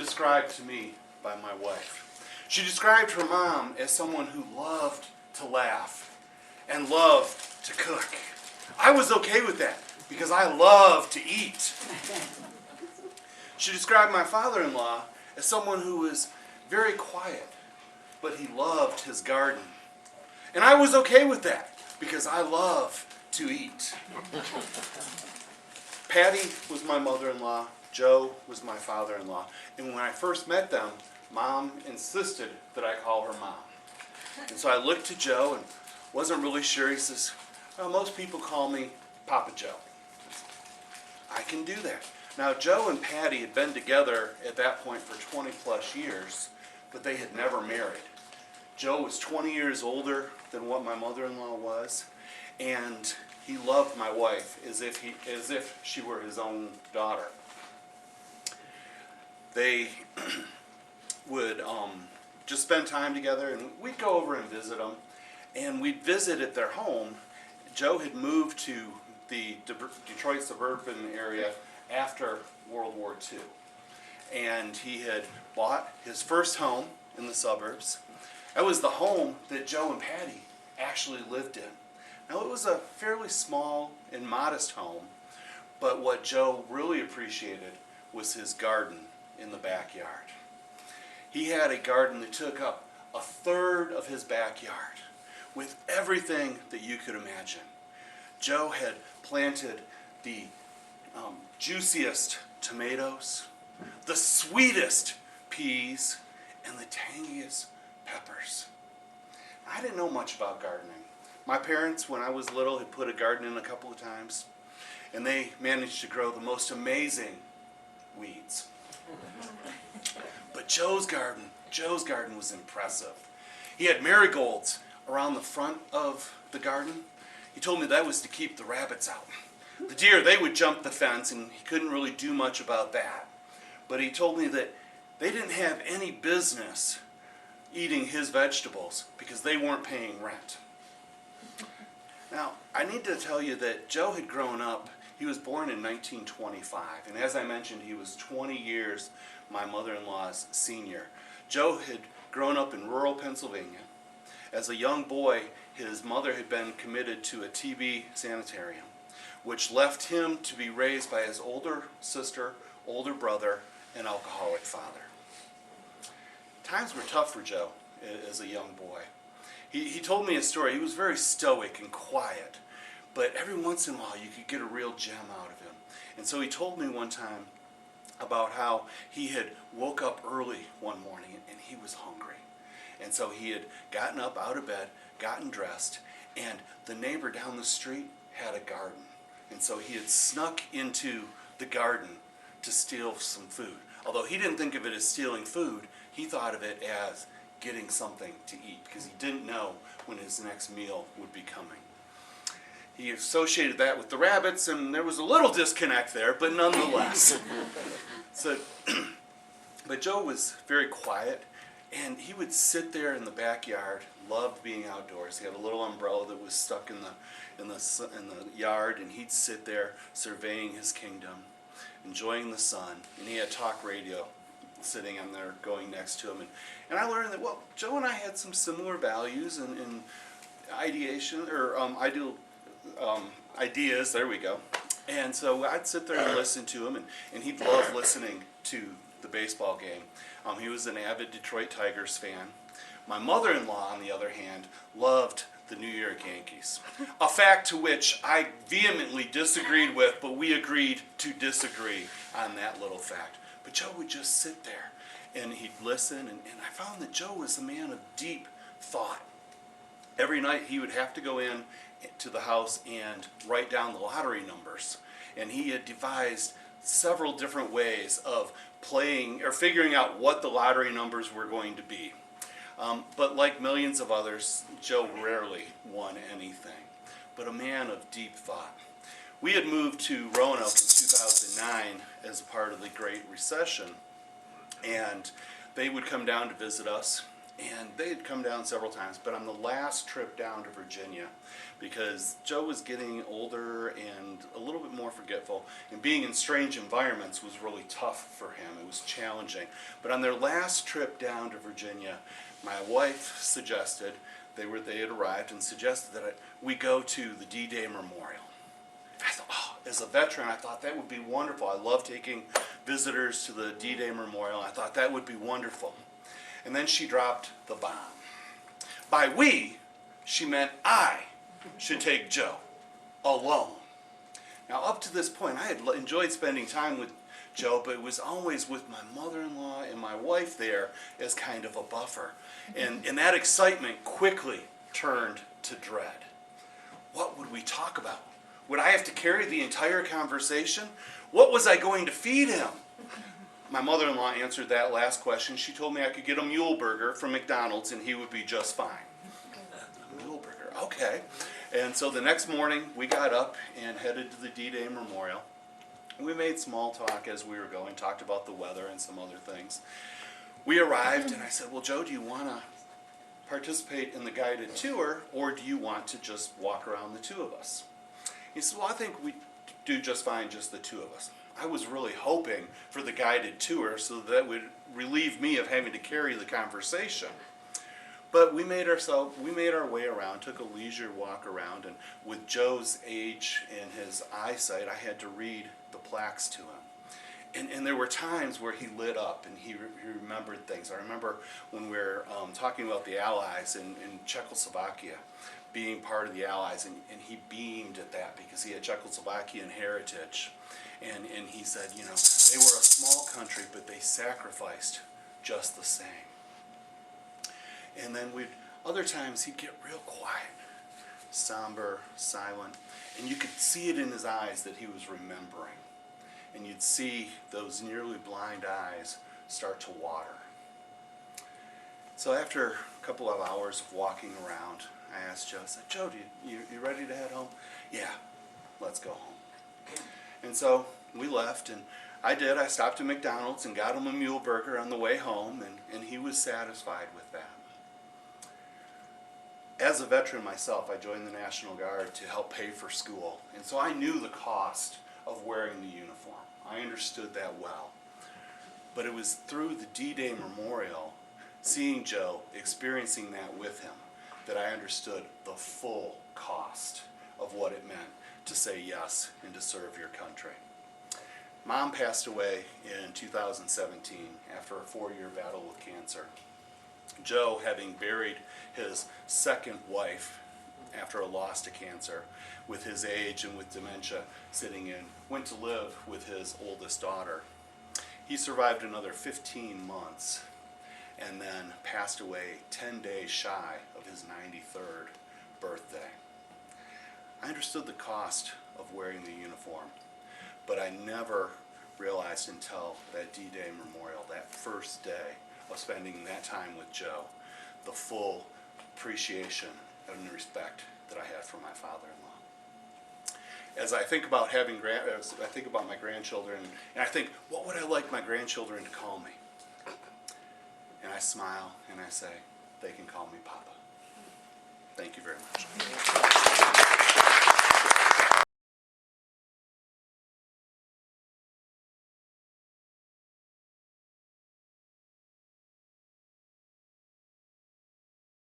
described to me by my wife. She described her mom as someone who loved to laugh and loved to cook. I was okay with that because I love to eat. She described my father-in-law as someone who was very quiet, but he loved his garden. And I was okay with that because I love to eat. Patty was my mother-in-law. Joe was my father-in-law. And when I first met them, Mom insisted that I call her Mom. And so I looked to Joe and wasn't really sure. He says, well, most people call me Papa Joe. I can do that. Now, Joe and Patty had been together at that point for 20 plus years, but they had never married. Joe was 20 years older than what my mother-in-law was, and he loved my wife as if she were his own daughter. They would just spend time together, and we'd go over and visit them, and we'd visit at their home. Joe had moved to the Detroit suburban area after World War II, and he had bought his first home in the suburbs. That was the home that Joe and Patty actually lived in. Now, it was a fairly small and modest home, but what Joe really appreciated was his garden in the backyard. He had a garden that took up a third of his backyard with everything that you could imagine. Joe had planted the juiciest tomatoes, the sweetest peas, and the tangiest peppers. I didn't know much about gardening. My parents, when I was little, had put a garden in a couple of times, and they managed to grow the most amazing weeds. But Joe's garden was impressive. He had marigolds around the front of the garden. He told me that was to keep the rabbits out. The deer, they would jump the fence, and he couldn't really do much about that. But he told me that they didn't have any business eating his vegetables because they weren't paying rent. Now, I need to tell you that Joe had grown up. He was born in 1925, and as I mentioned, he was 20 years my mother-in-law's senior. Joe had grown up in rural Pennsylvania. As a young boy, his mother had been committed to a TB sanitarium, which left him to be raised by his older sister, older brother, and alcoholic father. Times were tough for Joe as a young boy. He told me a story. He was very stoic and quiet, but every once in a while you could get a real gem out of him. And so he told me one time about how he had woke up early one morning and he was hungry. And so he had gotten up out of bed, gotten dressed, and the neighbor down the street had a garden. And so he had snuck into the garden to steal some food. Although he didn't think of it as stealing food, he thought of it as getting something to eat because he didn't know when his next meal would be coming. He associated that with the rabbits, and there was a little disconnect there, but nonetheless. But Joe was very quiet, and he would sit there in the backyard, loved being outdoors. He had a little umbrella that was stuck in the yard, and he'd sit there surveying his kingdom, enjoying the sun, and he had talk radio sitting in there going next to him. And I learned that, well, Joe and I had some similar values and ideation, or ideas, there we go. And so I'd sit there and listen to him, and he'd love listening to the baseball game. He was an avid Detroit Tigers fan. My mother-in-law, on the other hand, loved the New York Yankees, a fact to which I vehemently disagreed with, but we agreed to disagree on that little fact. But Joe would just sit there, and he'd listen, and I found that Joe was a man of deep thought. Every night he would have to go in to the house and write down the lottery numbers, and he had devised several different ways of playing or figuring out what the lottery numbers were going to be. But like millions of others, Joe rarely won anything, but a man of deep thought. We had moved to Roanoke in 2009 as a part of the Great Recession, and they would come down to visit us, And they had come down several times, but on the last trip down to Virginia, because Joe was getting older and a little bit more forgetful, and being in strange environments was really tough for him. It was challenging. But on their last trip down to Virginia, my wife suggested, they had arrived and suggested that we go to the D-Day Memorial. I thought, oh, as a veteran, I thought that would be wonderful. I love taking visitors to the D-Day Memorial. I thought that would be wonderful. And then she dropped the bomb. By we, she meant I should take Joe alone. Now, up to this point, I had enjoyed spending time with Joe, but it was always with my mother-in-law and my wife there as kind of a buffer. And that excitement quickly turned to dread. What would we talk about? Would I have to carry the entire conversation? What was I going to feed him? My mother-in-law answered that last question. She told me I could get a mule burger from McDonald's and he would be just fine. A mule burger, okay. And so the next morning we got up and headed to the D-Day Memorial. We made small talk as we were going, talked about the weather and some other things. We arrived and I said, well, Joe, do you want to participate in the guided tour or do you want to just walk around the two of us? He said, well, I think we do just fine, just the two of us. I was really hoping for the guided tour so that would relieve me of having to carry the conversation. But we made our way around, took a leisure walk around, and with Joe's age and his eyesight, I had to read the plaques to him. And there were times where he lit up and he remembered things. I remember when we were talking about the Allies in Czechoslovakia, being part of the Allies, and he beamed at that because he had Czechoslovakian heritage. And he said, you know, they were a small country, but they sacrificed just the same. And then other times he'd get real quiet, somber, silent, and you could see it in his eyes that he was remembering. And you'd see those nearly blind eyes start to water. So after a couple of hours of walking around, I asked Joe, I said, Joe, you ready to head home? Yeah, let's go home. And so we left, and I did. I stopped at McDonald's and got him a mule burger on the way home, and he was satisfied with that. As a veteran myself, I joined the National Guard to help pay for school, and so I knew the cost of wearing the uniform. I understood that well. But it was through the D-Day Memorial, seeing Joe, experiencing that with him, that I understood the full cost of what it meant to say yes and to serve your country. Mom passed away in 2017 after a 4-year battle with cancer. Joe, having buried his second wife after a loss to cancer, with his age and with dementia sitting in, went to live with his oldest daughter. He survived another 15 months and then passed away 10 days shy of his 93rd birthday. I understood the cost of wearing the uniform, but I never realized until that D-Day Memorial, that first day of spending that time with Joe, the full appreciation and respect that I had for my father-in-law. As I think about my grandchildren, and I think, what would I like my grandchildren to call me? And I smile and I say, they can call me Papa. Thank you very much.